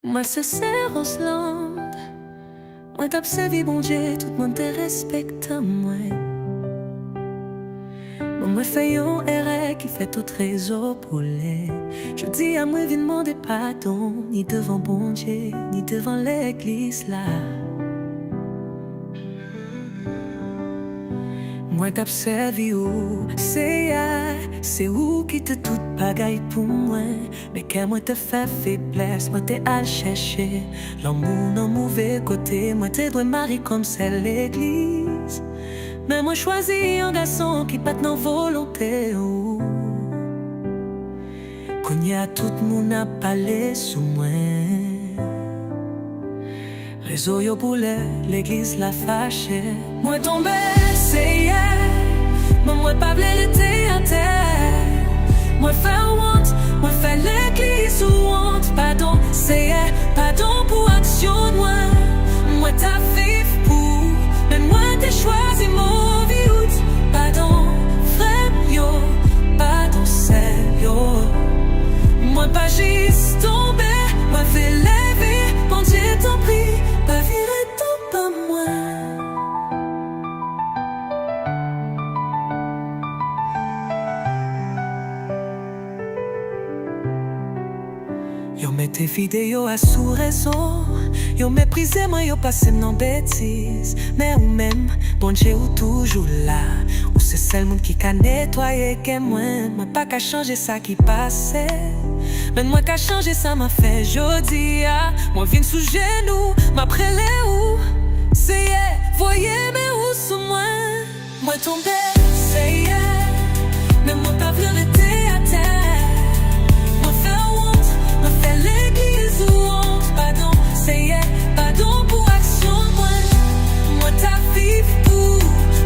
Moi c'est Rosland. Moi t'observe bon Dieu, tout le monde te respecte moi. Moi fais un erreur qui fait tout trésor pour les. Je dis à moi, viens demander pardon, ni devant bon Dieu, ni devant l'église là. Moi t'observe où, c'est où qui te tout bagaille pour moi. Mais quand moi te fait faiblesse, moi t'es à chercher. L'amour non mauvais côté, moi t'es doit marier comme c'est l'église. Mais moi choisis un garçon qui pas de volonté. Qu'on y a tout le monde à parler sous moi. Réseau yo poulet, l'église la fâché. Moi tombé, c'est hier. Mais moi pas voulu l'été à terre. Moi faire honte, moi faire l'église ou honte. Pardon, c'est hier. Pardon pour action de moi. Moi t'as vivre pour. Mais moi t'ai choisi mauvais route. Pardon, frère yo. Pardon, c'est yo. Moi pas juste tombé. Moi fait lever. Bon Dieu t'en prie. Pas virer tout pas moi. Yo mette vidéo à sous réseau. Yo méprisé moi, yo passé dans bêtise. Mais ou même, bon Dieu ou toujours là. Ou c'est celle monde qui a nettoyé que moi. Moi pas qu'à changer ça qui passait. Mais moi qu'à changer ça m'a fait jodi. Moi viens sous genou, m'après les ou. C'est yeah, voyez mes ou sous moi. Moi tombé, c'est yeah. Mais moi pas voulu rester à terre. Moi faire honte, moi faire l'église ou honte. Pardon, c'est yeah. Pardon pour action, moi t'as vivre pour.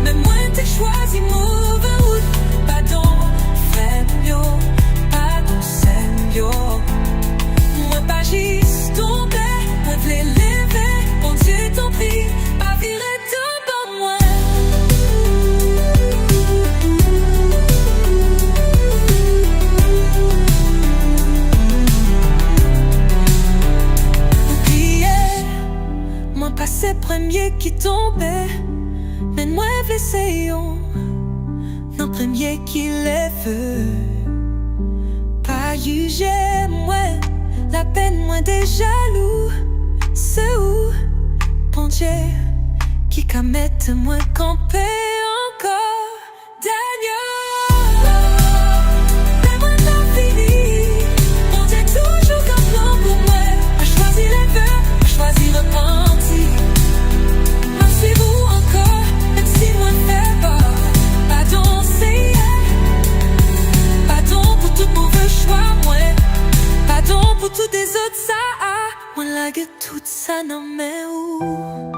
Mais moi t'ai choisi mauvais route. Pardon, frère yo. Pardon, c'est yo. Moi pas juste tombé. Moi v'lais lever. Bon Dieu t'en prie. Pas virer tout par moi. Moi pas c'est premier qui tombait. Mais moi l'essayons. Non premier qui les veut. Pas juger moi. La peine moi des jaloux. C'est où bon Dieu qui qu'a mettre moi camper encore. Daniel, mais moi t'as fini. Bon Dieu toujours comme plan pour moi. A choisi les vœux, a choisi repenti. Merci-vous encore, même si moi fais pas. Pardon, c'est hier. Pardon pour tout mauvais choix, moi. Pardon pour tous des autres, ça a. Moi, la gueule, tout ça, non, mais où?